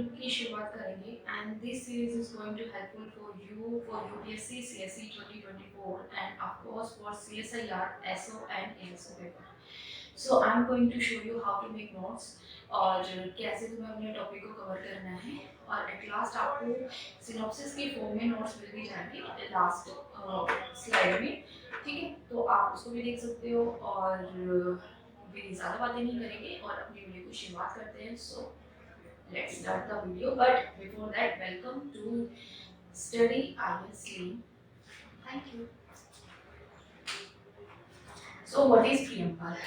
की शुरुआत करेंगे and this series is going to helpful for UPSC CSE 2024 and of course for CSIR SO and ASO paper. So I am going to show you how to make notes और कैसे तुम्हें अपने topic को cover करना है और at last आपको synopsis के फॉर्म में नोट्स मिल भी जाएंगे लास्ट स्लाइड में. ठीक है, तो आप उसको भी देख सकते हो और भी ज़्यादा बातें नहीं करेंगे और अपनी वीडियो की शुरुआत करते हैं. सो let's start the video, but before that welcome to study IELTS Lean. Thank you. So what is preamble?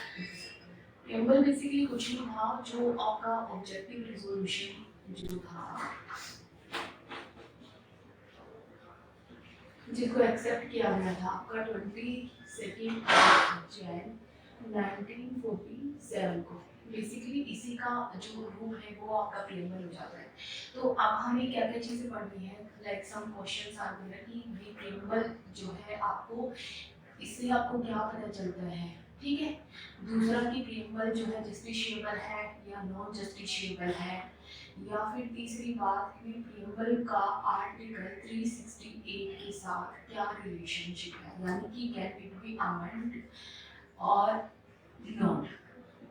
Preamble basically कुछ नहीं था, जो आपका ऑब्जेक्टिव रिजोल्यूशन जो था जिसको एक्सेप्ट किया गया था आपका 22 जैन 1947 को. बेसिकली इसी का जो रूल है वो आपका प्रियम्बल हो जाता है. तो अब हमें क्या क्या चीज़ें पढ़नी है, like some questions are there कि ये प्रियम्बल जो है आपको इससे आपको क्या पता चलता है. ठीक है, दूसरा कि प्रियम्बल जो है जस्टिशिएबल है या नॉन जस्टिशिएबल है, या फिर तीसरी बात कि प्रियम्बल का आर्टिकल 368 के साथ क्या रिलेशनशिप है, यानी कि कैन इट बी अमेंड और नॉट.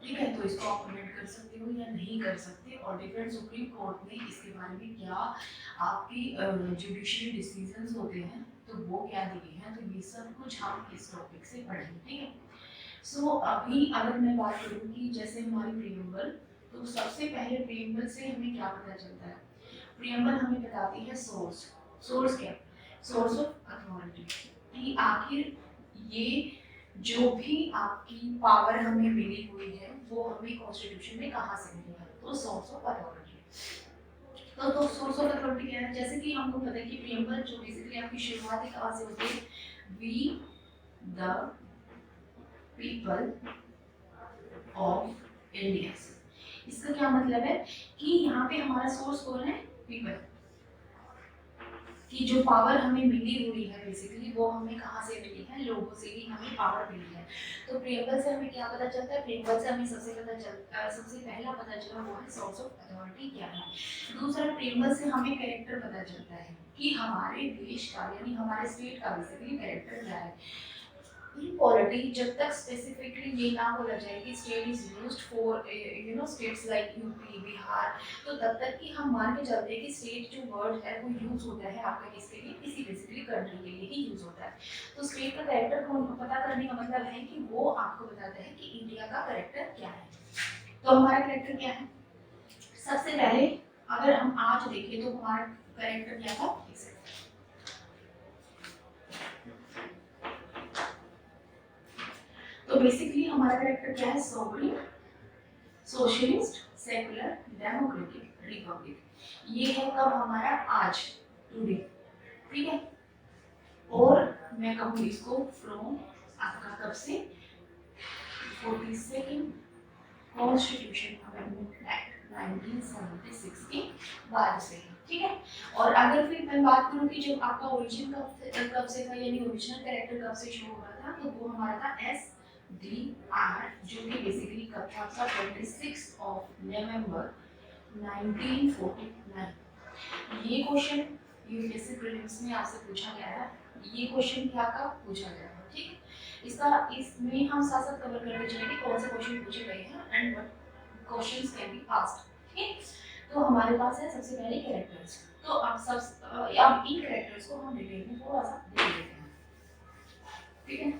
ठीक है, तो इसको आप कमेंट कर सकते हो या नहीं कर सकते, और डिफरेंट सुप्रीम कोर्ट ने इसके बारे में क्या आपकी जुडिशरी डिसीजंस होते हैं तो वो क्या दिए हैं. तो ये सब कुछ हम इस टॉपिक से पढ़ेंगे. ठीक है, सो अभी अगर मैं बात करूँ कि जैसे हमारी प्रियम्बल, तो सबसे पहले प्रियम्बल से हमें क्या पता चलता है. प्रियम्बल हमें बताती है सोर्स. सोर्स क्या, सोर्स ऑफ अथॉरिटी, कि आखिर ये जो भी आपकी पावर हमें मिली हुई है वो हमें कॉन्स्टिट्यूशन में कहाँ से मिली है. तो सोर्स ऑफ अथॉरिटी. तो सोर्स ऑफ अथॉरिटी क्या है, जैसे कि हमको पता है कि प्रियम्बल जो बेसिकली आपकी शुरुआत कहाँ से होती है, we the people of India. इसका क्या मतलब है कि यहाँ पे हमारा सोर्स कौन है, पीपल. कि जो पावर हमें मिली हुई है बेसिकली वो हमें कहाँ से मिली है, लोगों से ही हमें पावर मिली है. तो प्रियम्बल से हमें क्या पता चलता है, प्रियम्बल से हमें सबसे पहला पता चला वो है सोर्स ऑफ अथॉरिटी क्या है. दूसरा, प्रियम्बल से हमें कैरेक्टर पता चलता है कि हमारे देश का यानी हमारे स्टेट का बेसिकली कैरेक्टर क्या है. इन पॉलिटी जब तक स्पेसिफिकली ये ना बोला जाए कि state is used for states like UP Bihar, तो तब तक कि हम मान के चलते हैं कि स्टेट जो वर्ड है वो यूज होता है आपका किसके लिए, किसी बेसिकली कंट्री के लिए ही यूज होता है. तो स्टेट का कैरेक्टर पता करने का मतलब है कि वो आपको बताता है कि इंडिया का कैरेक्टर क्या है. तो हमारा कैरेक्टर क्या है, सबसे पहले अगर हम आज देखें तो हमारा कैरेक्टर क्या था. तो बेसिकली हमारा कैरेक्टर क्या है, sovereign, socialist, secular, democratic, Republic. ये है कब हमारा, आज, टुडे. ठीक है, और मैं कहूँ इसको फ्रॉम आपका कब से, 42nd कॉन्स्टिट्यूशन अमेंडमेंट एक्ट 1976 के बाद से. ठीक है, और अगर फिर मैं बात करूँ कि जब आपका ओरिजिन कब से था, यानी ओरिजिनल कैरेक्टर कब से शो हो रहा था, तो वो हमारा था SDR, जो कि बेसिकली कब था आपका 26 नवंबर 1949. ये क्वेश्चन यूपीएससी प्रीलिम्स में आपसे पूछा गया है. ये क्वेश्चन क्या का पूछा गया है. ठीक है, इसमें हम साथ साथ कवर करते चलेंगे कौन से क्वेश्चन पूछे गए हैं and what questions can be asked. ठीक, तो हमारे पास है सबसे पहले कैरेक्टर्स. तो अब इन कैरेक्टर्स को हम डिटेल में थोड़ा सा देख लेते हैं. ठीक है,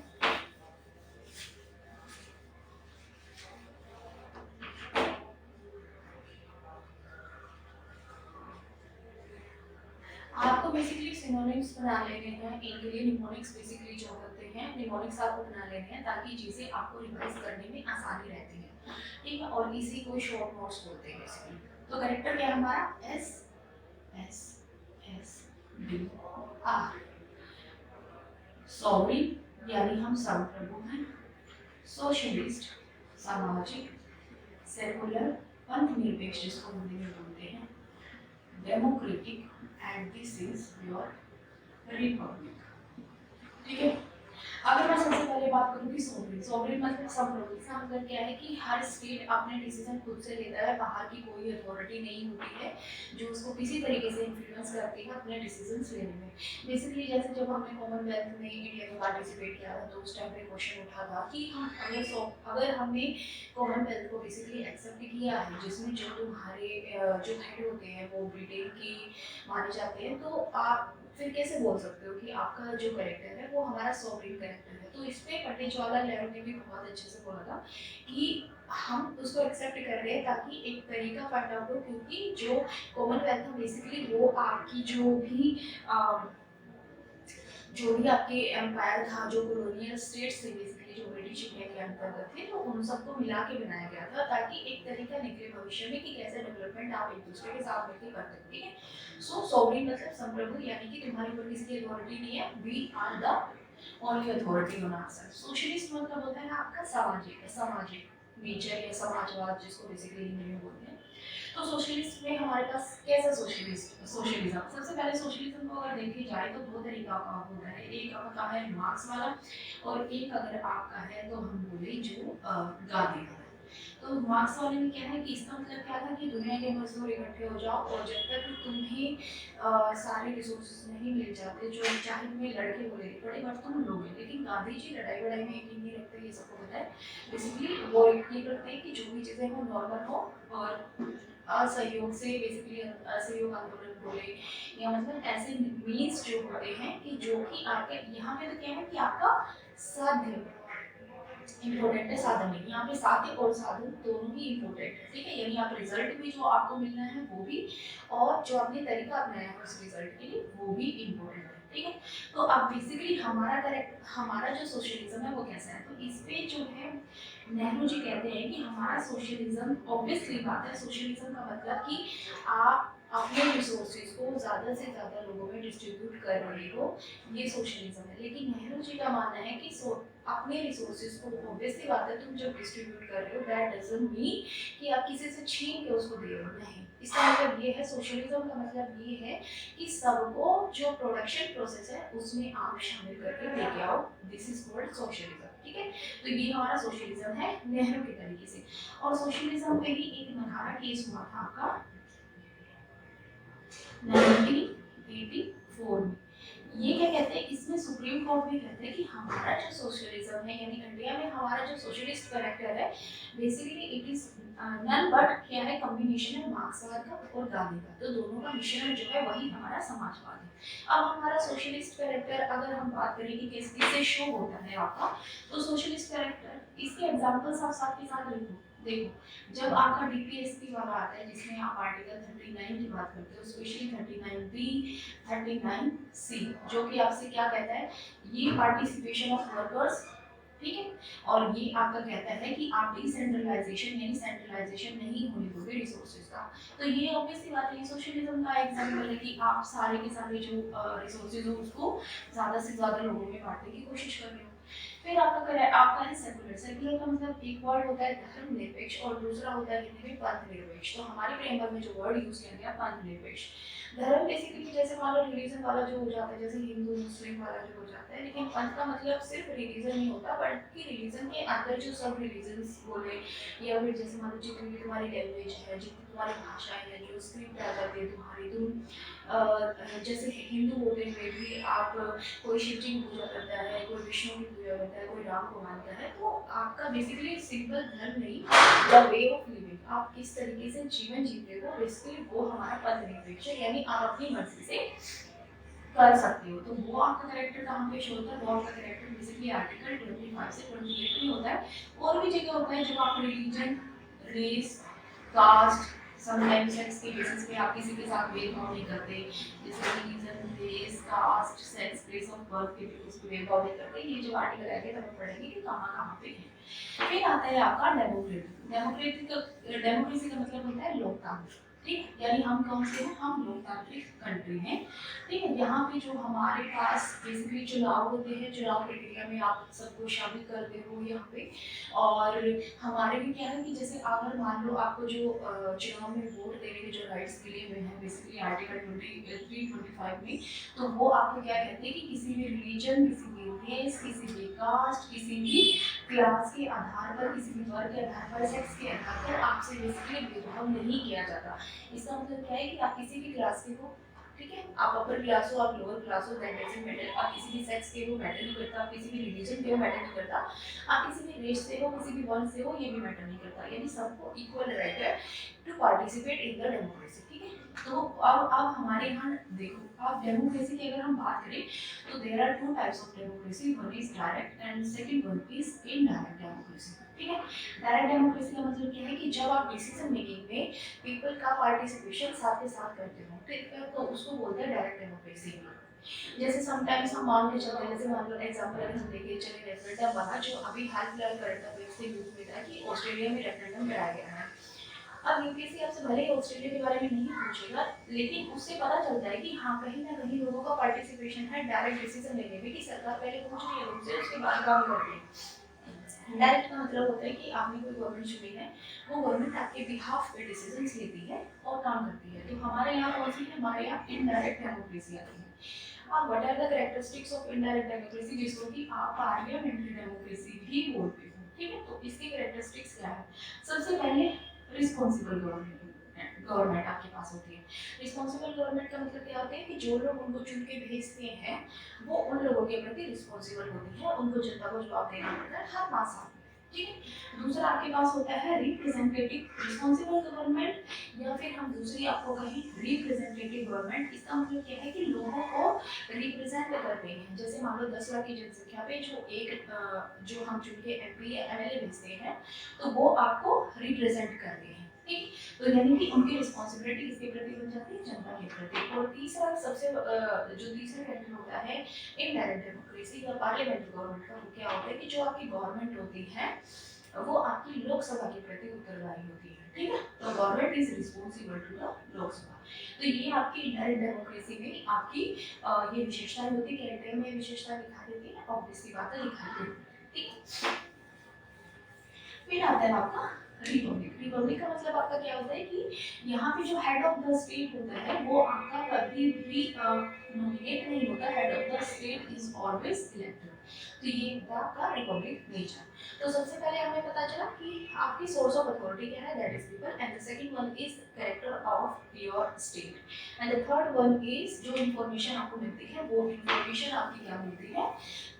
आपको बेसिकली सिनोनिम्स बना लेने हैं. इनके लिए निमोनिक्स बेसिकली जो होते हैं, निमोनिक्स आपको बना लेने हैं ताकि चीज़ें आपको रिवाइज करने में आसानी रहती है. ठीक है, और इसी को शॉर्ट नोट्स बोलते हैं बेसिकली. तो कैरेक्टर क्या है हमारा, SSDR. सॉवरेन यानी हम संप्रभु हैं, सोशलिस्ट सामाजिक, सेकुलर पंथनिरपेक्ष जिसको हिंदी में बोलते हैं, democratic, and this is your Republic. ठीक है, अगर मैं सबसे पहले बात करूँ कि सोवरेन सोवरेन मतलब संप्रभु, इसका मतलब क्या है कि हर स्टेट अपने डिसीजन खुद से लेता है, बाहर की कोई अथॉरिटी नहीं होती है जो उसको किसी तरीके से इन्फ्लुएंस करती है अपने डिसीजंस लेने में। बेसिकली जैसे जब हमने कॉमनवेल्थ में इंडिया में पार्टिसिपेट किया था तो उस टाइम पे क्वेश्चन उठा था कि हम अगर हमने कॉमनवेल्थ को बेसिकली एक्सेप्ट किया है जिसमें जो तुम्हारे जो हेड होते हैं वो ब्रिटेन की माने जाते हैं, तो आप फिर कैसे बोल सकते हो कि आपका जो करेक्टर है वो हमारा सॉवरेन करेक्टर है। तो इस पे पंडित जवाहरलाल नेहरू ने भी बहुत अच्छे से बोला था कि हम उसको एक्सेप्ट कर रहे हैं ताकि एक तरीका फाइंड आउट हो, क्योंकि जो कॉमनवेल्थ है बेसिकली वो आपकी जो भी आपके एम्पायर था, जो कॉलोनियल स्टेट्स थे बेसिकली जो ब्रिटिश इंडिया के अंतर्गत थे, तो उन सबको मिला के बनाया गया था ताकि एक तरीका निकले भविष्य में कि कैसे डेवलपमेंट आप एक दूसरे के साथ मिलकर करते हैं। ठीक है, सो सॉवरेन मतलब संप्रभु, यानी कि तुम्हारे ऊपर किसी की अथॉरिटी नहीं है, we are the only authority on ourself. Socialist मतलब होता है आपका सामाजिक सामाजिक नेचर या समाजवाद, जिसको बेसिकली हिंदी में बोलते हैं। तो सोशलिस्ट में हमारे पास कैसा सोशलिज्म, सबसे पहले सोशलिज्म को अगर देखे जाए तो दो तरीका का होता है। एक आपका है मार्क्स वाला और एक अगर आपका है तो हम बोले जो गांधी वाला। तो मार्क्स वाले में क्या है कि इसका मतलब क्या था कि दुनिया के मजदूर इकट्ठे हो जाओ और जब तक तुम्हें सारे रिसोर्सेज नहीं मिल जाते, जो चाहे तुम्हें लड़के बोले पड़े बट तुम लोगे। लेकिन गांधी जी लड़ाई वड़ाई में यकीन नहीं रखते, ये सबको पता है। बेसिकली वो यकीन रखते हैं कि जो भी चीज़ें हो नॉर्मल हो और असहयोग से, बेसिकली असहयोग आंदोलन बोले या मतलब ऐसे मीन्स जो होते हैं कि जो कि आपके यहाँ पे तो क्या है कि आपका साध्य इम्पोर्टेंट है, साधन नहीं। यहाँ पे साध्य और साधन दोनों ही इम्पोर्टेंट है। ठीक है, यानी आप रिजल्ट भी जो आपको मिलना है वो भी, और जो आपने तरीका अपनाया है उस रिजल्ट के लिए वो भी इम्पोर्टेंट है। ठीक है, तो अब बेसिकली हमारा जो सोशलिज्म है वो कैसा है, तो इस पे जो है नेहरू जी कहते हैं कि हमारा सोशलिज्म, ऑब्वियसली बात है, सोशलिज्म का मतलब कि आप अपने रिसोर्सेज को ज़्यादा से ज़्यादा लोगों में डिस्ट्रीब्यूट कर रहे हो, ये सोशलिज्म है। लेकिन नेहरू जी का मानना है कि अपने रिसोर्सेज को, ऑब्वियसली बात है, तुम जब डिस्ट्रीब्यूट कर रहे हो दैट डजंट मीन कि आप किसी से छीन के उसको दे रहे हो, नहीं। इसका मतलब ये है, सोशलिज्म का मतलब ये है कि सबको जो प्रोडक्शन प्रोसेस है उसमें आप शामिल करके लेके आओ, दिस इज कॉल्ड सोशलिज्म। ठीक है, तो ये हमारा सोशलिज्म है नेहरू के तरीके से। और सोशलिज्म पे ही एक नखारा केस हुआ था आपका 1984 में। ये क्या कहते हैं, इसमें सुप्रीम कोर्ट भी कहते हैं कि हमारा जो सोशलिज्म है, यानी इंडिया में हमारा जो सोशलिस्ट कैरेक्टर है, basically it is none but क्या है, कॉम्बिनेशन है मार्क्सवाद का और गांधी का। तो दोनों का मिश्रण जो है वही हमारा समाजवाद है। अब हमारा सोशलिस्ट कैरेक्टर अगर हम बात करें कि किससे शो होता है आपका, तो सोशलिस्ट कैरेक्टर, इसके एग्जांपल्स आप साथ के साथ लिखो। देखो, जब आपका डीपीएसपी वाला आता है जिसमें आप आर्टिकल 39 की बात करते हो, स्पेशली 39B 39C, जो कि आपसे क्या कहता है, ये पार्टिसिपेशन ऑफ वर्कर्स। ठीक है, और ये आपका कहता है कि आप डिसेंट्रलाइजेशन यानी सेंट्रलाइजेशन नहीं होने दोगे रिसोर्सेज का। तो ये ऑब्वियसली बात है, सोशलिज्म का एग्जांपल है कि आप सारे के सारे जो रिसोर्सेज हो उसको ज़्यादा से ज़्यादा लोगों में बांटने की कोशिश कर रहे हो। फिर आपका है सेकुलर। सेकुलर का मतलब एक वर्ड होता है धर्मनिरपेक्ष और दूसरा होता है हिंदी में पंथ निरपेक्ष। तो हमारे फ्रेमवर्क में जो वर्ड यूज किया गया पंथ निरपेक्ष। धर्म बेसिकली जैसे मान लो रिलीजन वाला जो हो जाता है, जैसे हिंदू मुस्लिम वाला जो हो जाता है, लेकिन पंथ का मतलब सिर्फ रिलीजन नहीं होता, बल्कि रिलीजन के अंदर जो सब रिलीजन्स बोले, या फिर जैसे मान लो जितनी भी तुम्हारी लैंग्वेज है, जितनी तुम्हारी भाषाएं हैं, जो स्क्रिप्ट आ जाती है तुम्हारी, तुम जैसे हिंदू होते हुए भी आप, कोई शिव जी की पूजा करता है, कोई विष्णु की पूजा करता है, कोई राम को मानता है, तो आपका बेसिकली सिंपल धर्म नहीं, द वे ऑफ लिविंग, आप किस तरीके से जीवन जीते हो, बेसिकली वो हमारा पंथ निरपेक्ष है, यानी आप अपनी मर्जी से कर सकते हो। तो वो आपका कैरेक्टर कहाँ पे शो होता है, वो आपका कैरेक्टर बेसिकली आर्टिकल 25 से 28 में होता है। और भी जगह होता है जब आप religion, race, caste, sometimes sex के बेसिस पे आप किसी के साथ भेदभाव नहीं करते, जैसे religion, race, caste, sex, place of birth के बेसिस पे भेदभाव नहीं करते। ये जो आर्टिकल आएंगे तब हम पढ़ेंगे कि कहाँ कहाँ पे है। फिर आता है आपका डेमोक्रेसी का मतलब होता है लोकतंत्र। ठीक, यानी हम कौन से हैं, हम लोकतांत्रिक कंट्री हैं। ठीक है, यहाँ पे जो हमारे पास बेसिकली चुनाव होते हैं, चुनाव प्रक्रिया में आप सबको शामिल करते हो यहाँ पे। और हमारे भी क्या है कि जैसे अगर मान लो आपको जो चुनाव में वोट देने के जो राइट्स दिए हुए हैं बेसिकली आर्टिकल 23-25 में, तो वो आपको क्या कहते हैं कि किसी भी रिलीजन, किसी भी भी रेस, किसी भी कास्ट, किसी भी क्लास के आधार पर, किसी भी वर्ग के आधार पर, सेक्स के आधार पर आपसे बेसिकली भेदभाव नहीं किया जाता। इसका मतलब क्या है कि आप किसी भी क्लास के हो, ठीक है, आप अपर क्लास हो, आप लोअर क्लास हो, दैट डजंट मैटर, आप किसी भी सेक्स के हो मैटर नहीं करता, आप किसी भी रिलीजन के हो मैटर नहीं करता, आप किसी भी रेस से हो, किसी भी वर्ण से हो, ये भी मैटर नहीं करता, यानी सबको इक्वल राइट है to participate in the democracy, ठीक है। तो अब हमारे यहाँ देखो, आप डेमोक्रेसी की अगर हम बात करें तो there are two types of democracy, one is direct and second one is indirect democracy, ठीक है। डायरेक्ट डेमोक्रेसी का मतलब क्या है कि जब आप डिसीजन मेकिंग में पीपल का पार्टिसिपेशन साथ के साथ करते हो, ठीक है, तो उसको बोलते हैं डायरेक्ट डेमोक्रेसी। जैसे समटाइम्स हम मान के चलते हैं, जैसे मान लो एग्जांपल अगर हम देखें, चले रेफरेंडम बना जो अभी हाल फिलहाल करंट अफेयर्स से न्यूज में था कि ऑस्ट्रेलिया में रेफरेंडम कराया गया है। अब यूपीएससी आपसे भले ही ऑस्ट्रेलिया के बारे में नहीं पूछेगा, लेकिन उससे पता चलता है कि हाँ कहीं ना कहीं लोगों का पार्टिसिपेशन है डायरेक्ट डिसीजन लेने में, कि सरकार पहले पूछ रही है उनसे, उसके बाद काम कर रही है। डायरेक्ट का मतलब होता है कि आपने कोई गवर्नमेंट चुनी है, वो गवर्नमेंट आपके बिहाफ पे डिसीजंस लेती है और काम करती है। तो हमारे यहाँ कौन सी है, हमारे यहाँ इनडायरेक्ट डेमोक्रेसी आती है। अब what are the characteristics of indirect democracy, जिसको कि आप पार्लियामेंट्री डेमोक्रेसी भी बोलते हो, ठीक है। तो इसकी कैरेक्टरिस्टिक्स क्या है? सबसे पहले रिस्पॉन्सिबल गवर्नमेंट आपके पास होती है। रिस्पॉन्सिबल गवर्नमेंट का मतलब क्या होता है कि जो लोग उनको चुन के भेजते हैं वो उन लोगों के प्रति रिस्पॉन्सिबल होती है, उनको जनता को जवाब देना पड़ता है हर 5 साल में, ठीक है। दूसरा आपके पास होता है रिप्रेजेंटेटिव रिस्पॉन्सिबल गवर्नमेंट, या फिर हम दूसरी आपको कहें रिप्रेजेंटेटिव गवर्नमेंट। इसका मतलब क्या है कि लोगों को रिप्रेजेंट कर रहे हैं। जैसे मान लो 10 लाख की जनसंख्या पे जो जो हम चुन के एमपी या एमएलए भेजते हैं, तो वो आपको रिप्रेजेंट कर रहे हैं, ठीक। तो यानी कि उनकी रिस्पॉन्सिबिलिटी किसके प्रति बन जाती है, जनता के प्रति। और तीसरा सबसे जो तीसरा फैक्टर होता है इनडायरेक्ट डेमोक्रेसी या पार्लियामेंट्री गवर्नमेंट का, वो क्या होता है कि जो आपकी गवर्नमेंट होती है वो आपकी लोकसभा के प्रति उत्तरदायी होती है, ठीक है। तो government is responsible to the Lok Sabha. तो ये आपकी इनडायरेक्ट डेमोक्रेसी में आपकी ये विशेषताएं होती है, कैरेक्टर में विशेषता दिखा देती है, ऑब्वियस सी बात है दिखा देती है, ठीक। फिर आता है आपका रिपब्लिक। रिपब्लिक का मतलब आपका क्या होता है कि यहाँ पे जो हेड ऑफ द स्टेट होता है वो आपका कभी भी नॉमिनेट नहीं होता, head of the state is always elected. तो ये होता है आपका रिपब्लिक नेचर। तो सबसे पहले हमें पता चला कि आपकी सोर्स ऑफ अथॉरिटी क्या है, that is people, and the second one is character of your state, and the third one is जो इंफॉर्मेशन आपको मिलती है वो इंफॉर्मेशन आपकी क्या मिलती है।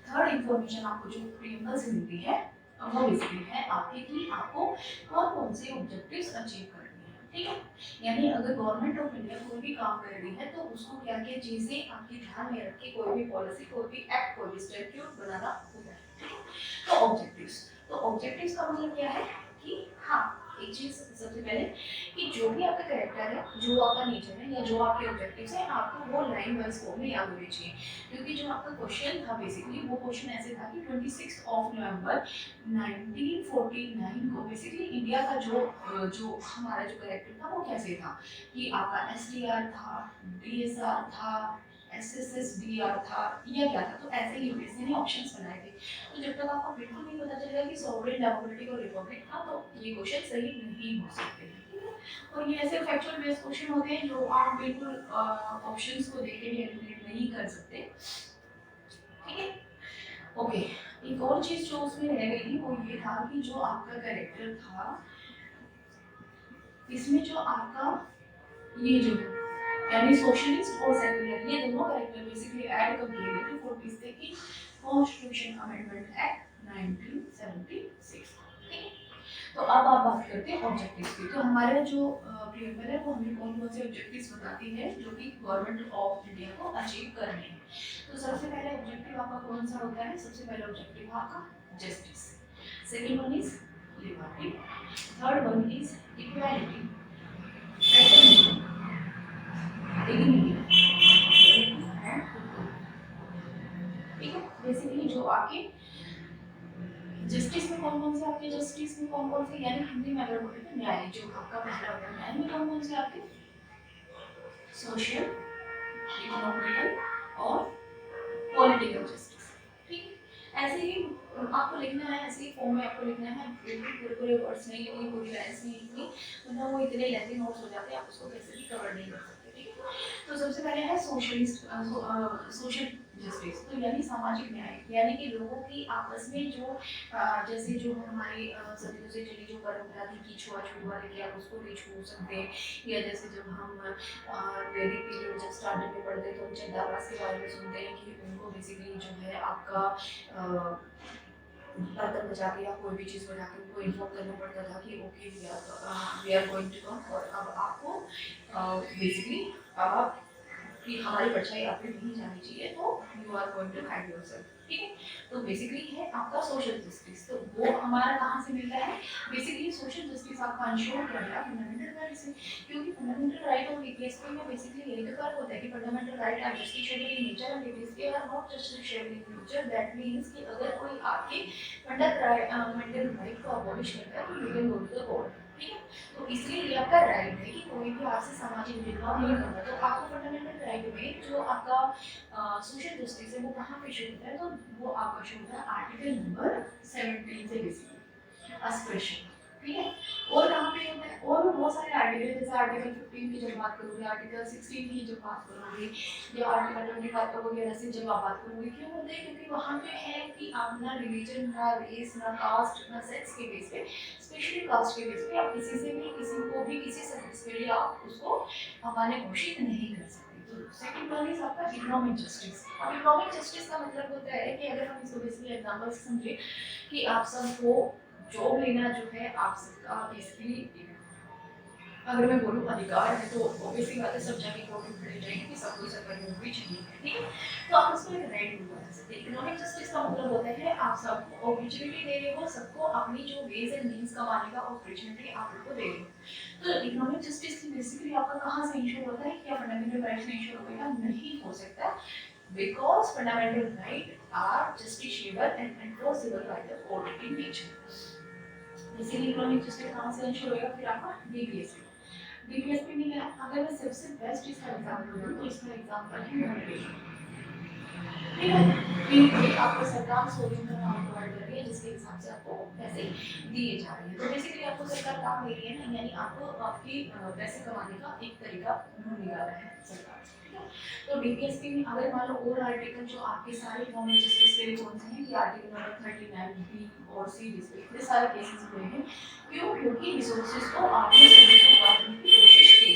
थर्ड इंफॉर्मेशन आपको जो प्रियम्बल से मिलती है वो बेसिकली है आपके कि आपको कौन कौन से ऑब्जेक्टिव्स अचीव करने हैं, ठीक है। यानी अगर गवर्नमेंट ऑफ इंडिया कोई भी काम कर रही है तो उसको क्या क्या चीजें आपके ध्यान में रख के कोई भी पॉलिसी, कोई भी एक्ट, कोई भी स्टैट्यूट बनाना होता है, ठीक है। तो ऑब्जेक्टिव्स का मतलब क्या है कि हाँ एक चीज सबसे पहले कि जो भी आपका कैरेक्टर है, जो आपका नेचर है या जो आपके ऑब्जेक्टिव्स हैं, आपको वो लाइन वाइज फॉर्म में याद होने चाहिए। क्योंकि जो आपका क्वेश्चन था बेसिकली वो क्वेश्चन ऐसे था कि 26 नवंबर 1949 को बेसिकली इंडिया का जो हमारा जो कैरेक्टर था वो कैसे था, कि आपका एसडीआर था, डीएसआर था, एसएसएसडीआर था या क्या था। तो ऐसे ही यूपीएससी ने ऑप्शंस बनाए थे। तो जब तक आपको बिल्कुल नहीं पता चलेगा कि सॉवरेन, डेमोक्रेटिक और रिपब्लिक था तो ये क्वेश्चन सही नहीं हो सकते, ठीक है। और ये ऐसे फैक्चुअल बेस्ड क्वेश्चन होते हैं जो आप बिल्कुल ऑप्शंस को देख के भी एलिमिनेट नहीं कर सकते, ठीक है। ओके, एक और चीज जो उसमें रह गई थी वो ये था कि जो आपका कैरेक्टर था इसमें जो आपका ये जो यानी सोशलिस्ट और सेक्युलर ये दोनों कैरेक्टर बेसिकली ऐड कर दिए गए थे 42 कॉन्स्टिट्यूशन अमेंडमेंट एक्ट 1976, ठीक है। तो अब आप बात करते हैं ऑब्जेक्टिव्स की। तो हमारे जो प्रियम्बल है वो हमें कौन कौन से ऑब्जेक्टिव्स बताती है जो कि गवर्नमेंट ऑफ इंडिया को अचीव करने हैं। तो सबसे पहले ऑब्जेक्टिव आपका कौन सा होता है, सबसे पहला ऑब्जेक्टिव आपका justice, second one is liberty, third one is equality, fraternity, dignity, ठीक है। बेसिकली जो आपके जस्टिस में कौन से आपके जस्टिस में कौन से, यानी हिंदी में अगर बोले तो न्याय, जो आपका पहला होगा न्याय में कौन से आपके सोशल, इकोनॉमिकल और पॉलिटिकल जस्टिस, ठीक है। ऐसे ही आपको लिखना है, ऐसे ही फॉर्म में आपको लिखना है, बिल्कुल पूरे वर्ड्स नहीं लिखनी, पूरी लाइंस नहीं लिखनी, वरना वो इतने लेंथी नोट्स हो जाते हैं आप उसको कैसे भी कवर नहीं कर सकते, ठीक है। तो सबसे पहले है सोशलिस्ट सोशल जस्टिस, तो यानी सामाजिक न्याय, यानी कि लोगों की आपस में जो जैसे जो हमारी सदियों से चली जो परंपरा थी कि छुआछूत वाले कि आप उसको भी छू सकते हैं, या जैसे जब हम वैदिक पीरियड जब स्टार्टिंग में पढ़ते तो हम चंदावास के बारे में सुनते हैं कि उनको बेसिकली जो है आपका बर्तन बजा के या कोई भी चीज़ बजा के उनको इन्फॉर्म करना पड़ता था कि okay we are going to come, और अब आपको बेसिकली अब कि हमारी परछाई आप पे नहीं जानी चाहिए, तो you are going to hide yourself, ठीक है। तो बेसिकली है आपका सोशल जस्टिस, तो वो हमारा कहाँ से मिलता है? बेसिकली सोशल जस्टिस आपका अंशोर क्या है फंडामेंटल राइट से, क्योंकि फंडामेंटल राइट और डीपीएसपी में बेसिकली यही तो फर्क होता है कि fundamental right are justifiable in nature and DPSP are not justifiable in nature. That means कि अगर कोई आपके फंडामेंटल राइट को अबॉलिश करता है तो you can go to the court, ठीक है। तो इसलिए ये आपका राइट है कि कोई भी आपसे सामाजिक भेदभाव नहीं करता। तो आपको फंडामेंटल राइट में जो आपका सोशल जस्टिस है वो कहाँ पे शो होता है? तो वो आपका शो होता है आर्टिकल नंबर 17 से बेसिकली अस्पृश्य, ठीक है। और कहाँ पे होता है? और भी बहुत सारे आर्टिकल, जैसे आर्टिकल 15 की जब बात करोगे, आर्टिकल 16 की जब बात करोगे, या आर्टिकल 25 वगैरह से जब आप बात करोगे, क्यों होते हैं? क्योंकि वहाँ पे है कि आप ना रिलीजन, ना रेस, ना कास्ट, ना सेक्स के बेस पे, स्पेशली कास्ट के बेस पे आप किसी से भी किसी को भी किसी सर्विस के लिए आप उसको हमारे घोषित नहीं कर सकते। तो सेकंड वन इज आपका इकोनॉमिक जस्टिस। अब इकोनॉमिक जस्टिस का मतलब होता है कि अगर हम इसको बेसिकली एग्जांपल से समझे कि आप सबको जॉब लेना जो है आप सबका बेसिकली, अगर मैं बोलूँ अधिकार है, तो ऑब्वियसली बात है सब जाके कोर्ट में खड़े जाएंगे कि सबको सरकारी नौकरी चाहिए, ठीक है। तो आप उसको एक राइट भी बता सकते हैं। इकोनॉमिक जस्टिस का मतलब होता है आप सबको अपॉर्चुनिटी दे रहे हो, सबको अपनी जो वेज एंड मीन्स कमाने का अपॉर्चुनिटी आप उनको दे रहे हो। तो इकोनॉमिक जस्टिस की बेसिकली आपका कहाँ से इंश्योर होता है? क्या फंडामेंटल राइट से इंश्योर होगा? नहीं हो सकता, because fundamental rights are justiciable and enforceable by the court in nature. इसीलिए इकोनॉमिक जस्टिस कहाँ से इंश्योर होगा? फिर आपका डीपीएसपी। डीपीएसपी में क्या, अगर मैं सबसे बेस्ट इसका एग्जांपल दूं तो इसका एग्जांपल है मोटिवेशन, ठीक है। कि आपको सरकार सोडियम का काम प्रोवाइड कर रही है जिसके हिसाब से आपको पैसे दिए जा रहे हैं। तो बेसिकली आपको सरकार काम दे रही है ना, यानी आपको आपकी पैसे कमाने का एक तरीका ढूंढ निकाला है सरकार, ठीक है। तो डीपीएसपी में अगर मान लो और आर्टिकल जो आपके सारे इकोनॉमिक जस्टिस के लिए कौन से हैं, कि आर्टिकल नंबर 39 बी और सी, जिसमें इतने सारे केसेस हुए हैं, क्यों? क्योंकि रिसोर्सेज को आपने सभी को बांटने की कोशिश की।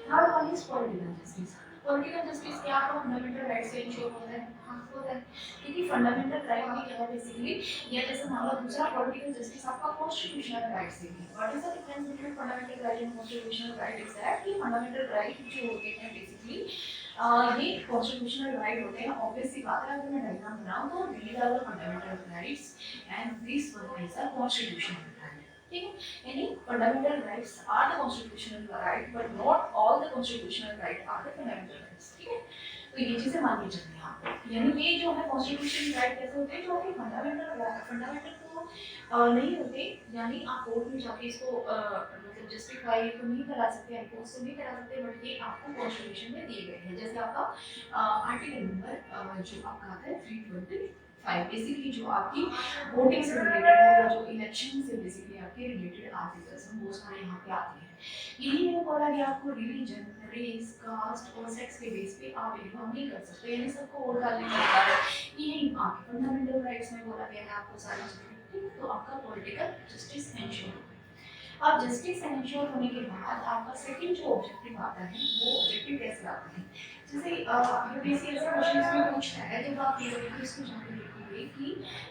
Third one is political justice. Political justice क्या आपका फंडामेंटल राइट से इंश्योर होता है? हाँ होता है, क्योंकि फंडामेंटल राइट में क्या है बेसिकली, या जैसे मान लो दूसरा पॉलिटिकल जस्टिस आपका कॉन्स्टिट्यूशनल राइट से है। What is the difference between fundamental right and constitutional right? Is that कि फंडामेंटल राइट जो होते हैं बेसिकली ये कॉन्स्टिट्यूशनल राइट होते हैं। ऑब्वियसली बात है, अगर मैं डायग्राम बनाऊं तो these are the fundamental rights and this one is the constitutional right, ठीक है। यानी fundamental rights are the constitutional right, but not all the constitutional right are the fundamental rights, ठीक है। तो ये चीजें मान के चलनी है आपको। यानी ये जो है कॉन्स्टिट्यूशनल राइट कैसे होते हैं, जो कि फंडामेंटल तो नहीं होते, यानी आप कोर्ट में जाके इसको मतलब जस्टिफाई तो नहीं करा सकते, एनफोर्स तो नहीं करा सकते, बट ये आपको कॉन्स्टिट्यूशन में दिए गए हैं। जैसे आपका आर्टिकल नंबर जो आपका आता है 325, बेसिकली जो आपकी वोटिंग से रिलेटेड है, या जो इलेक्शन से बेसिकली आपके रिलेटेड आर्टिकल्स हैं, वो सारे यहाँ पे आते हैं। यही में बोला गया आपको रिलीजन, रेस, कास्ट और सेक्स के बेस पे आप भेदभाव नहीं कर सकते, यानी सबको वोट डालने का अधिकार है। यही आपके फंडामेंटल राइट्स में बोला गया है आपको सारी चीजें, तो आपका पॉलिटिकल जस्टिस एंश्योर होता है। अब जस्टिस एंश्योर होने के बाद आपका सेकंड जो ऑब्जेक्टिव आता है, वो ऑब्जेक्टिव कैसे आता है? जैसे यूपीएससी ऐसे क्वेश्चंस में पूछता है, जब आप इसको जाके देखोगे कि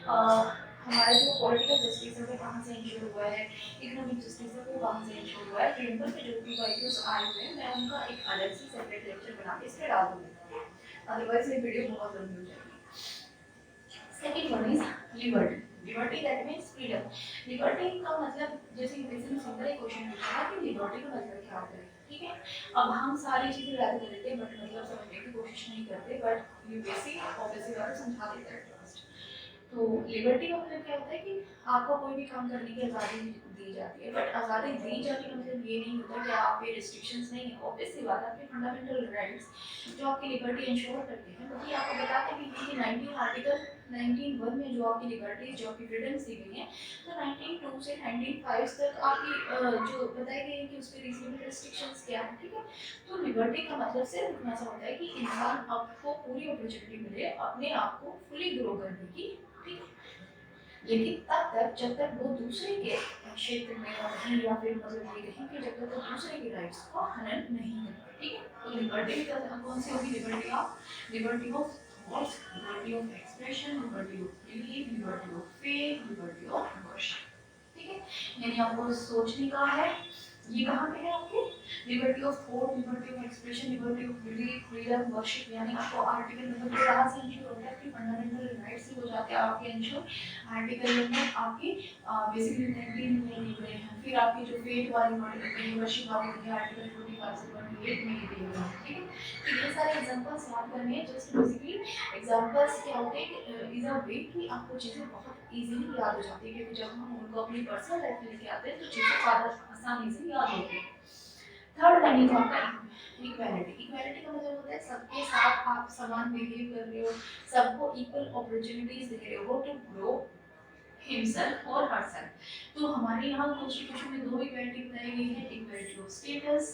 हमारा जो पॉलिटिकल जस्टिस है वो कहाँ से इंश्योर हुआ है, इकोनॉमिक जस्टिस है वो कहाँ से इंश्योर हुआ है, ट्रेंडर पे जो भी वीडियोस आए हुए हैं मैं उनका एक अलग से सेपरेट लेक्चर बना के इस पे डाल दूंगी, अदरवाइज ये वीडियो बहुत लंबी हो जाएगी। Second one is liberty. Liberty that means freedom. Liberty का मतलब, जैसे यूपीएससी में सिंपल एक क्वेश्चन पूछा है कि लिबर्टी का मतलब क्या होता है, ठीक है। अब हम सारी चीजें याद कर लेते हैं बट मतलब समझने की कोशिश नहीं करते, बट यूपीएससी ऑब्वियसली बात है समझा देता है फर्स्ट। तो लिबर्टी का मतलब क्या होता है कि आपको कोई भी काम करने की आज़ादी दी जाती है, बट आज़ादी दी जाने का मतलब ये नहीं होता कि आप पे रिस्ट्रिक्शंस नहीं है। ऑब्वियसली बात है, आपके फंडामेंटल राइट्स जो आपकी लिबर्टी इंश्योर करते हैं, क्योंकि आपको बताते हैं कि 19 आर्टिकल 1901 में जो आपकी लिबर्टीज जो आपकी फ्रीडम्स दी गई हैं, तो 1902 से 1905 तक आपकी जो बताई गई है कि उसके रीजनेबल रिस्ट्रिक्शंस क्या है, ठीक है। तो लिबर्टी का मतलब सिर्फ इतना सा होता है कि इंसान आपको पूरी अपॉर्चुनिटी मिले अपने आप को फुली ग्रो करने की, ठीक है। लेकिन तब तक जब तक वो दूसरे के क्षेत्र में रहें, या फिर मतलब ये कहें कि जब तक वो दूसरे के राइट्स को हनन नहीं करते, ठीक है। तो लिबर्टी कौन सी होगी? Liberty of thoughts, liberty of expression, liberty of belief, liberty of faith, liberty of worship, ठीक है। यानी आपको सोचने का है, ये कहाँ पे है आपके? Liberty of thought, liberty of expression, liberty of belief, freedom, worship, यानी आपको आर्टिकल नंबर 13 से इंश्योर होता है कि फंडामेंटल राइट्स ही हो जाते हैं आपके इंश्योर। आर्टिकल नंबर आपके बेसिकली 19 में दिए गए हैं। फिर आपकी जो फेथ वाली वर्शिप वाली है आर्टिकल 45 से 48 में दिए गए हैं, ठीक है। तो ये सारे एग्जांपल्स याद करने हैं, जस्ट बेसिकली एग्जांपल्स क्या होते हैं इज अ वे कि आपको चीज़ें बहुत इजीली याद हो जाती है, क्योंकि जब हम उनको अपनी पर्सनल लाइफ में लेके आते हैं तो चीज़ें ज़्यादा आसानी से याद होती है। थर्ड लाइन इज आपका इक्वालिटी। इक्वालिटी का मतलब होता है सबके साथ आप समान बिहेव कर रहे हो, सबको इक्वल अपॉर्चुनिटीज दे रहे हो टू ग्रो हिमसेल्फ और हरसेल्फ। तो हमारे यहाँ कॉन्स्टिट्यूशन में दो इक्वालिटी बताई गई है, equality of status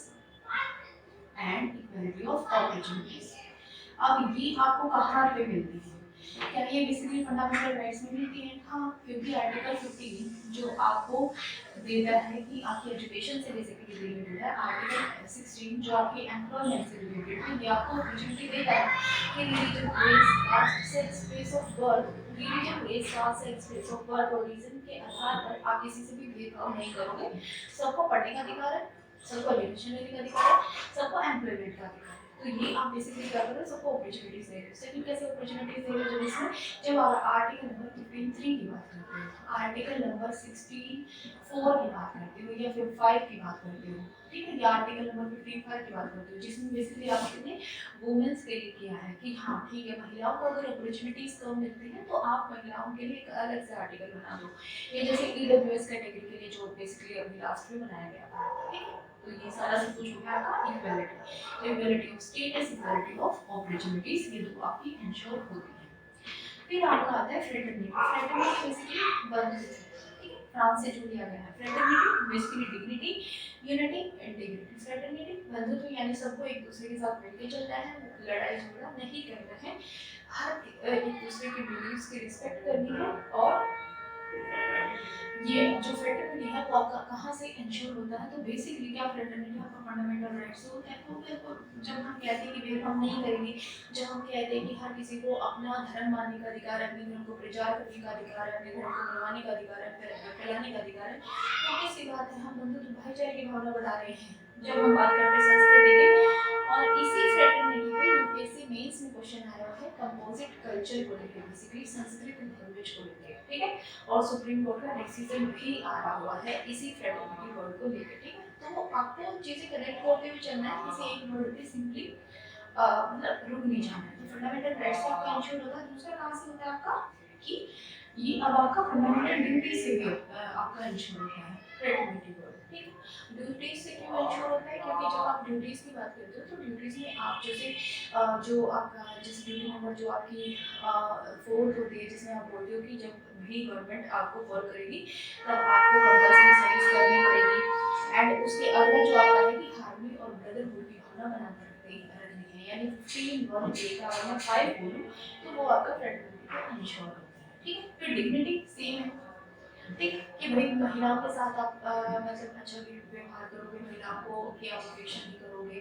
and equality of opportunities. अब ये आपको कहाँ पे मिलती है? क्या ये बेसिकली फंडामेंटल राइट्स में मिलती है? हाँ, क्योंकि आर्टिकल 15 जो आपको देता है कि आपकी एजुकेशन से बेसिकली रिलेटेड है, आर्टिकल 16 जो आपकी एम्प्लॉयमेंट से रिलेटेड है, ये आपको अपॉर्चुनिटी देता है कि religion, race, caste, sex, place of birth, religion, race, caste, sex, place of birth और रीजन के आधार पर आप किसी से भी भेदभाव नहीं करोगे। सबको पढ़ने का अधिकार है, सबको एजुकेशन लेने का अधिकार है, सबको एम्प्लॉयमेंट का अधिकार है। तो ये आप बेसिकली क्या कर रहे हो? सबको अपॉर्चुनिटीज दे रहे हो। सेकंड कैसे अपॉर्चुनिटीज दे रहे हो? जब इसमें जब आप आर्टिकल नंबर 15(3) की बात करते हो, आर्टिकल नंबर 16(4) की बात करते हो, या फिर 5 की बात करते हो, ठीक है, या आर्टिकल नंबर 15(5) की बात करते हो, जिसमें बेसिकली आपने वुमेन्स के लिए किया है कि हाँ ठीक है, महिलाओं को अगर अपॉर्चुनिटीज कम मिलती है तो आप महिलाओं के लिए एक अलग से आर्टिकल बना दो। ये जैसे EWS कैटेगरी के लिए जो बेसिकली अभी लास्ट में बनाया गया था, ठीक है। तो ये सारा सब कुछ हो गया आपका equality. Equality of status, equality of opportunities, ये दो आपकी इंश्योर होती है। फिर आपका आता है फ्रेटर्निटी। फ्रेटर्निटी बेसिकली बंधुत्व, ठीक है, फ्रांस से जो लिया गया है। Fraternity basically dignity, unity, integrity. Fraternity बंधुत्व यानी सबको एक दूसरे के साथ मिलकर चलना है, लड़ाई झगड़ा नहीं करना है, हर एक दूसरे के बिलीव्स की रिस्पेक्ट करनी है। और ये जो फ्रेटर्निटी है वो आपका कहाँ से इंश्योर होता है? तो बेसिकली क्या फ्रेटर्निटी आपका फंडामेंटल राइट्स होता है। तो जब हम कहते हैं कि भेदभाव नहीं करेंगे, जब हम कहते हैं कि हर किसी को अपना धर्म मानने का अधिकार है, अपने धर्म को प्रचार करने का अधिकार है, अपने धर्म को मनवाने का अधिकार है, फैलाने का अधिकार है, तो किसी बात है हम बंधुत्व भाईचारे की भावना बढ़ा रहे हैं जब हम बात करते हैं संस्कृति की। और इसी फ्रेटर्निटी पे यूपीएससी मेंस में क्वेश्चन आया है कंपोजिट कल्चर को लेकर, बेसिकली संस्कृत लैंग्वेज को लेकर, ठीक है। और सुप्रीम कोर्ट का डिसीजन भी आ रहा हुआ है इसी फ्रेटर्निटी वर्ड को लेकर, ठीक है। तो आपको चीजें कनेक्ट होते हुए चलना है, किसी एक वर्ड पे सिंपली मतलब रुक नहीं जाना है। तो फंडामेंटल राइट्स से आपका इंश्योर होता है। दूसरा कहाँ से होता है आपका कि ये अब आपका फंडामेंटल ड्यूटी से भी आपका इंश्योर होता है फ्रेटर्निटी वर्ड, ठीक है। ड्यूटीज से क्यों इंश्योर होता है? क्योंकि जब आप ड्यूटीज की बात करते हो तो ड्यूटीज में आप जैसे जो आपका जिस ड्यूटी नंबर जो आपकी 4 होती है, जिसमें आप बोलते हो कि जब भी गवर्नमेंट आपको कॉल करेगी तब आपको कंपल्सरी सर्विस करनी पड़ेगी। एंड उसके अगला जो आपका है कि हार्मनी और ब्रदरहुड की भावना बनाकर रखनी है, यानी 15(1)(a) का अगर मैं 5 बोलूँ तो वो आपका फ्रेटर्निटी का इंश्योर होता है, ठीक है। फिर डिग्निटी सेम है, ठीक है, कि भाई महिलाओं के साथ आप मतलब अच्छा व्यवहार करोगे, महिलाओं को की अवोकेशन नहीं करोगे,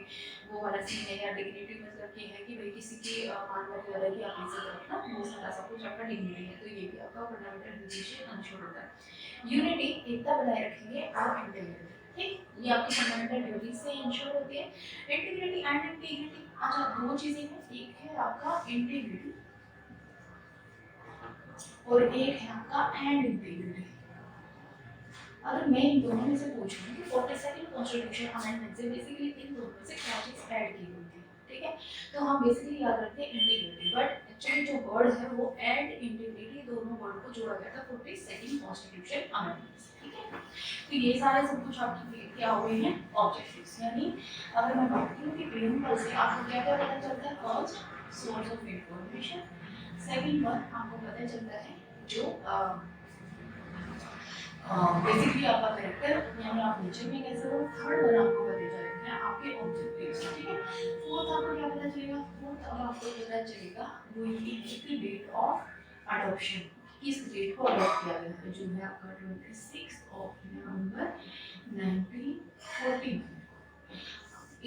वो वाला सीन है। या डिग्निटी मतलब ये है कि भाई किसी की मान मर्यादा की आप इज्जत रखना, वो सारा सब कुछ आपका डिग्निटी है। तो ये भी आपका फंडामेंटल ड्यूटी इंश्योर होता है। यूनिटी एकता बनाए रखेंगे और इंटीग्रिटी, ठीक, ये आपकी फंडामेंटल ड्यूटी से इंश्योर होती है। इंटीग्रिटी एंड इंटीग्रिटी, अच्छा दो चीजें हैं, एक है आपका इंटीग्रिटी और एक है आपका एंड इंटीग्रिटी। अगर मैं इन दोनों में से पूछूं कि 42nd कॉन्स्टिट्यूशन अमेंडमेंट से बेसिकली इन दोनों में से क्या चीज ऐड की गई थी, ठीक है। तो हम बेसिकली याद रखते हैं इंटीग्रिटी, बट एक्चुअली जो वर्ड है वो एंड इंटीग्रिटी दोनों वर्ड को जोड़ा गया था 42nd कॉन्स्टिट्यूशन अमेंडमेंट से, ठीक है। तो ये सारे सब कुछ आपके क्या हुए हैं ऑब्जेक्टिव्स। यानी अगर मैं बात करूं कि प्रिंसिपल से आपको क्या क्या पता चलता है? First, source of information, second one आपको पता चलता है जो बेसिकली आपका कैरेक्टर यानी आप नेचर में कैसे हो। थर्ड वन आपको पता चलेगा आपके ऑब्जेक्टिव्स, ठीक है। फोर्थ आपको क्या पता चलेगा, फोर्थ अब आपको पता चलेगा वो ये डेट ऑफ अडॉप्शन, किस डेट को अडॉप्ट किया गया है, जो है आपका 26 नवंबर 1914।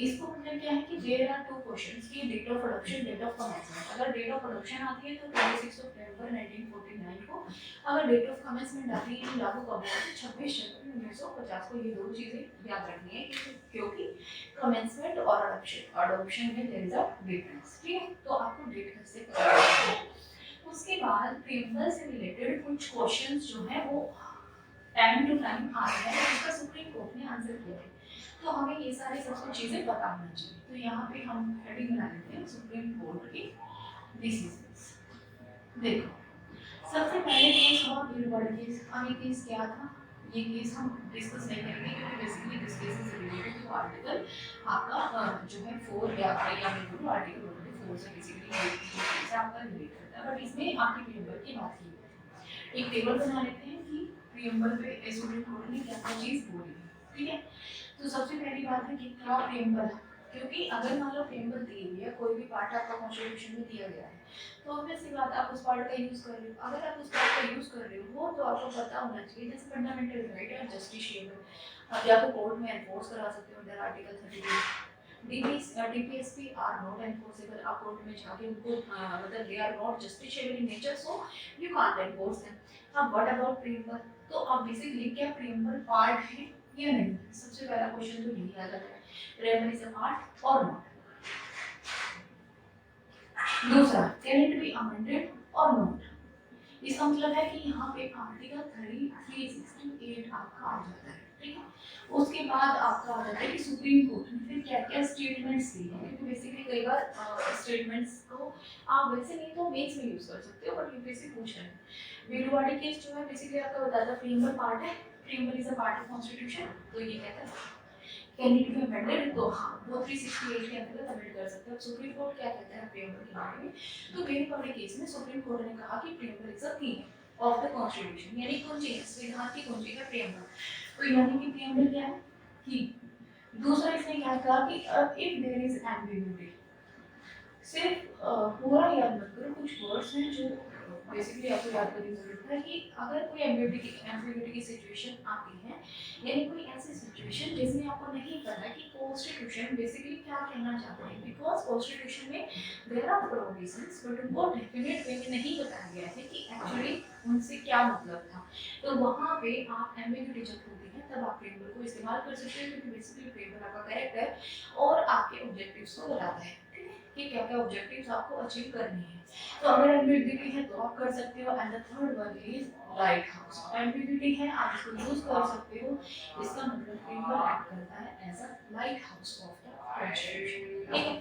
इसको मतलब क्या है कि देयर आर टू क्वेश्चंस की date of adoption, date of commencement. अगर डेट ऑफ अडॉप्शन आती है तो 26 सितंबर 1949 को, अगर डेट ऑफ कमेंसमेंट आती है लागू कब हुआ तो 26 जनवरी 1950 को। ये दो चीजें याद रखनी है क्योंकि कमेंसमेंट और अडॉप्शन में देयर इज अ डिफरेंस, ठीक है। तो आपको डेट से पता चलता है। उसके बाद प्रियम्बल से रिलेटेड कुछ क्वेश्चंस जो है वो टाइम टू टाइम आ रहे हैं, जिसका सुप्रीम कोर्ट ने आंसर किया है। तो हमें ये सारी सब कुछ चीजें पता होनी चाहिए। तो यहाँ पे हम हेडिंग बना लेते हैं सुप्रीम कोर्ट की डिसीजंस। देखो सबसे पहले केस हुआ बिलबर्ड केस। अब ये केस क्या था, ये केस हम डिस्कस नहीं करेंगे क्योंकि basically this case is related to article आपका जो है 4 या मैं बोलूं आर्टिकल 4 से बेसिकली केस आपका रिलेट करता है। बट इसमें आपकी प्रियम्बल की बात की, एक टेबल बना लेते हैं कि प्रियम्बल पे सुप्रीम कोर्ट ने क्या क्या चीज बोली है, ठीक है। तो सबसे पहली बात है कि क्या प्रियम्बल, क्योंकि अगर मान लो प्रियम्बल दी हुई है, कोई भी पार्ट आपका कॉन्स्टिट्यूशन में दिया गया है, तो ऑब्वियस सी बात आप उस पार्ट का यूज कर रहे हो। अगर आप उस पार्ट का यूज कर रहे हो तो आपको पता होना चाहिए जैसे फंडामेंटल राइट और जस्टिशिएबल आप या तो कोर्ट में एनफोर्स करा सकते हो under article 32। DPSP are not enforceable. आप कोर्ट में जाके उनको मतलब they are not justiciable in nature, so you can't enforce them. अब व्हाट अबाउट प्रियम्बल, तो आप बेसिकली क्या प्रियम्बल पार्ट है या नहीं। सबसे पहला क्वेश्चन तो यही आ जाता है, प्रियम्बल इज अ पार्ट और नॉट। दूसरा, कैन इट बी अमेंडेड और नॉट। इसका मतलब है कि यहाँ पे आर्टिकल 368 आपका आ जाता है, ठीक है। उसके बाद आपका आ जाता है कि सुप्रीम कोर्ट ने फिर क्या क्या स्टेटमेंट्स दी हैं, क्योंकि बेसिकली कई बार स्टेटमेंट्स को आप वैसे नहीं तो मेंस में यूज कर सकते हो, बट यूपीएससी पूछ रहे हैं। बेलुवाड़ी केस जो है बेसिकली आपका बताता है प्रियम्बल पार्ट है, preamble is a part of constitution, तो ये कहता है कैन इट बी अमेंडेड, तो हाँ वो 368 के अंतर्गत अमेंड कर सकते हैं। सुप्रीम कोर्ट क्या कहता है प्रियम्बल के बारे में, तो बेलुवाड़ी केस में सुप्रीम कोर्ट ने कहा कि प्रियम्बल इज अ की ऑफ द कॉन्स्टिट्यूशन, यानी कुंजी संविधान की कुंजी है प्रियम्बल। तो यानी कि प्रियम्बल क्या है की। दूसरा इसने क्या कहा कि इफ देयर इज एम्बिग्यूटी, सिर्फ पूरा याद मत करो, कुछ वर्ड्स हैं जो बेसिकली आपको याद करने की जरूरत है कि अगर कोई एम्बिग्यूटी की सिचुएशन आती है, यानी कोई ऐसी सिचुएशन जिसमें आपको नहीं पता कि कॉन्स्टिट्यूशन बेसिकली क्या कहना चाहते हैं, बिकॉज कॉन्स्टिट्यूशन में देयर आर प्रोविजंस बट उनको डेफिनेट वे में नहीं बताया गया है कि एक्चुअली उनसे क्या मतलब था। तो वहाँ पे आप एम्बिग्यूटी जब होती है तब आप प्रियम्बल को इस्तेमाल कर सकते हो, क्योंकि बेसिकली प्रियम्बल आपका कैरेक्टर और आपके ऑब्जेक्टिव्स को बताता है कि क्या क्या ऑब्जेक्टिव्स आपको अचीव करने हैं। तो अगर एम्बिग्यूटी है तो आप कर सकते हो। And the third one is light house. Ambiguity है आप इसको यूज कर सकते हो, इसका मतलब प्रियम्बल एक्ट करता है as a lighthouse of the constitution, ठीक है।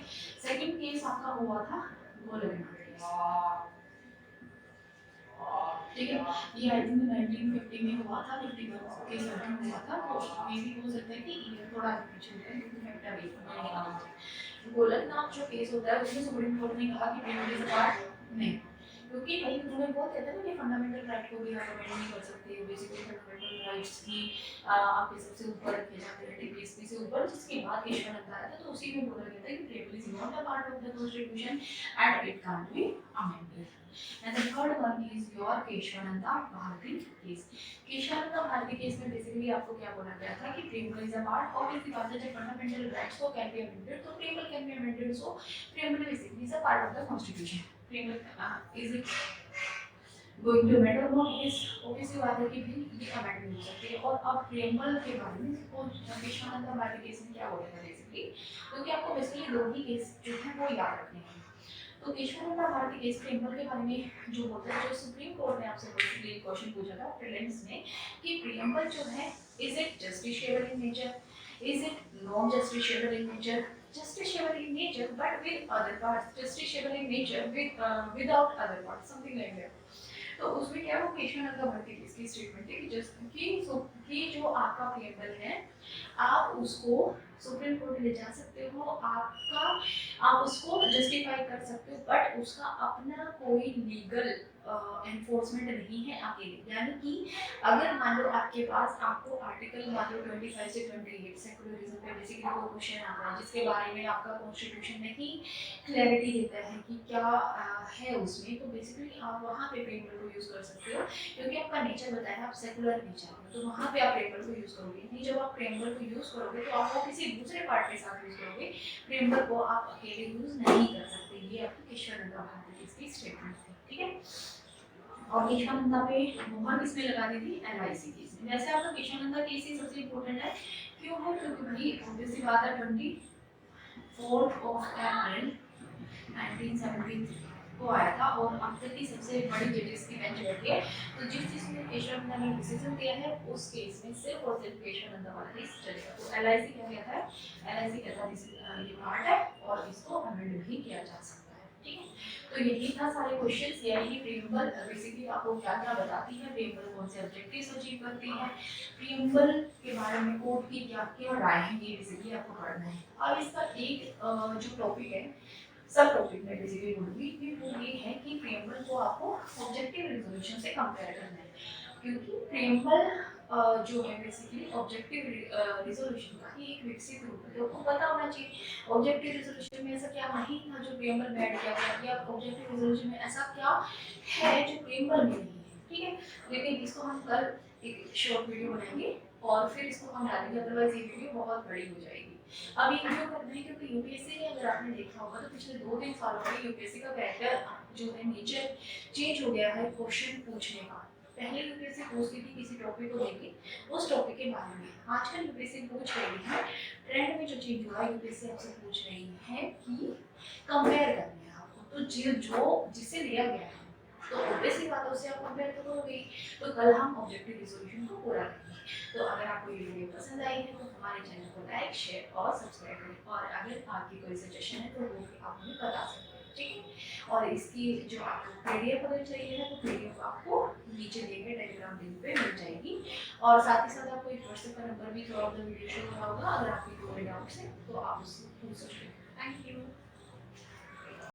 सेकंड केस आपका हुआ था गोलकनाथ केस, ठीक है। ये आई थिंक 1950 में हुआ था, 51 के समथिंग हुआ था, तो मे भी हो सकता है कि ईयर थोड़ा आगे पीछे हो जाए क्योंकि फैक्ट अभी नहीं निकाला। गोलकनाथ जो केस होता है उसमें सुप्रीम कोर्ट ने कहा कि प्रियम्बल इज अ पार्ट नहीं, क्योंकि भाई उन्होंने बहुत कहते हैं ना कि फंडामेंटल राइट को भी आप अमेंड नहीं कर सकते। बेसिकली फंडामेंटल राइट्स की आपके सबसे ऊपर रखे जाते हैं टीपीएसपी से ऊपर, जिसके बाद केशवानंद आया था, तो उसी में बोला गया था कि preamble is not a part of the constitution and it can't be amended. And the third one is your Kesavananda Bharati case. Kesavananda Bharati case में बेसिकली आपको क्या बोला गया था कि preamble is a part, obviously बात है जब फंडामेंटल राइट्स को कैन बी अमेंडेड तो preamble can be amended, so preamble basically is a part of the constitution. Preamble is it going to amend और नॉट, इज ऑब्वियसली बात है कि भी ये अमेंड हो सकती है। और अब प्रियम्बल के बारे में केशवानंद भारती केस में क्या बोला था बेसिकली, क्योंकि आपको बेसिकली दो ही केस जो है वो याद रखने हैं। तो केशवानंद भारती केस प्रियम्बल के बारे में जो होता है, जो सुप्रीम कोर्ट ने आपसे बेसिकली क्वेश्चन पूछा था प्रीलिम्स में कि प्रियम्बल जो है is it justiciable in nature, is it non justiciable in nature, justiciable in nature but with other parts, justiciable in nature with without other parts, something like that. तो उसमें क्या वो केशवानंद भारती केस की statement है कि just कि कि जो आपका प्रियम्बल है आप उसको सुप्रीम कोर्ट ले जा सकते हो, आप उसको जस्टिफाई कर सकते हो, बट उसका अपना कोई लीगल एनफोर्समेंट नहीं है अकेले। यानी कि अगर मान लो आपके पास आपको आर्टिकल मान लो 25 से 28 सेकुलरिज्म पे बेसिकली कोई क्वेश्चन आता है जिसके बारे में आपका कॉन्स्टिट्यूशन नहीं क्लैरिटी देता है कि क्या है उसमें, तो बेसिकली आप वहाँ पे प्रेम्बल को यूज़ कर सकते हो, क्योंकि आपका नेचर बताया है आप सेकुलर नेचर हो, तो वहाँ पे आप प्रेम्बल को यूज़ करोगे। नहीं, जब आप प्रेम्बल को यूज़ करोगे तो आप वो किसी दूसरे पार्ट के साथ यूज़ करोगे, प्रेम्बल को आप अकेले यूज़ नहीं कर सकते। ये आपकी केशवानंदा भारती की स्टेटमेंट है, ठीक है। और केशवानंदा पे मोहर किसमें लगा दी थी, एलआईसी केस में। वैसे आपका केशवानंदा केस ही सबसे इम्पोर्टेंट है, क्यों है, क्योंकि भाई ऑब्वियस सी बात है 24 अप्रैल 1973 को आया था और अब तक की सबसे बड़ी जजेस की बेंच बैठी है। तो जिस जिसने केशवानंदा ने डिसीजन दिया है उस केस में सिर्फ और सिर्फ केशवानंदा वाला केस चलेगा। तो एलआईसी क्या कहता है, एलआईसी कहता है ये पार्ट है और इसको अमेंड भी किया जा सकता है, ठीक है। तो यही था सारे क्वेश्चंस, यानी प्रियम्बल बेसिकली आपको क्या क्या बताती है, प्रियम्बल कौन से ऑब्जेक्टिव्स अचीव करती है, प्रियम्बल के बारे में कोर्ट की क्या क्या राय है, ये बेसिकली आपको पढ़ना है। अब इसका एक जो टॉपिक है, सब टॉपिक में बेसिकली बोलूँगी कि वो ये है कि प्रियम्बल को आपको ऑब्जेक्टिव रिजोल्यूशन से कंपेयर करना है, क्योंकि प्रियम्बल जो है बेसिकली ऑब्जेक्टिव रिजोल्यूशन का ही एक विकसित रूप है। तो आपको पता होना चाहिए ऑब्जेक्टिव रिजोल्यूशन में ऐसा क्या नहीं था जो प्रियम्बल में ऐड किया गया, या ऑब्जेक्टिव रिजोल्यूशन में ऐसा क्या है जो प्रियम्बल में नहीं है, ठीक है। लेकिन इसको हम कल एक शॉर्ट वीडियो बनाएंगे और फिर इसको हम डालेंगे, अदरवाइज ये वीडियो बहुत बड़ी हो जाएगी। अब ये वीडियो करना है क्योंकि यूपीएससी ने, अगर आपने देखा होगा तो पिछले 2-3 सालों में यूपीएससी का कैरेक्टर जो है नेचर चेंज हो गया है क्वेश्चन पूछने का। पहले यूपीएससी पूछती थी किसी टॉपिक को लेके, उस टॉपिक के बारे में, आजकल यूपीएससी पूछ रही है, ट्रेंड में जो चेंज हुआ है यूपीएससी आपसे पूछ रही है कि कंपेयर करना है आपको, तो जो जिसे लिया गया है तो ऑब्वियसली बात है उससे आप कंपेयर तो करोगे। तो कल हम ऑब्जेक्टिव रिजोल्यूशन को पूरा करेंगे। तो अगर आपको ये वीडियो पसंद आई है तो हमारे चैनल को लाइक, शेयर और सब्सक्राइब करें, और अगर आपकी कोई सजेशन है तो वो भी आप हमें बता सकते हैं, ठीक है। और इसकी जो आपको पीडीएफ अगर चाहिए है तो पीडीएफ आपको नीचे दिए गए टेलीग्राम लिंक पे मिल जाएगी, और साथ ही साथ आपको एक व्हाट्सएप का नंबर भी through out the video show हो रहा होगा, अगर आपकी कोई डाउट्स है तो आप उससे पूछ सकते हैं। Thank you.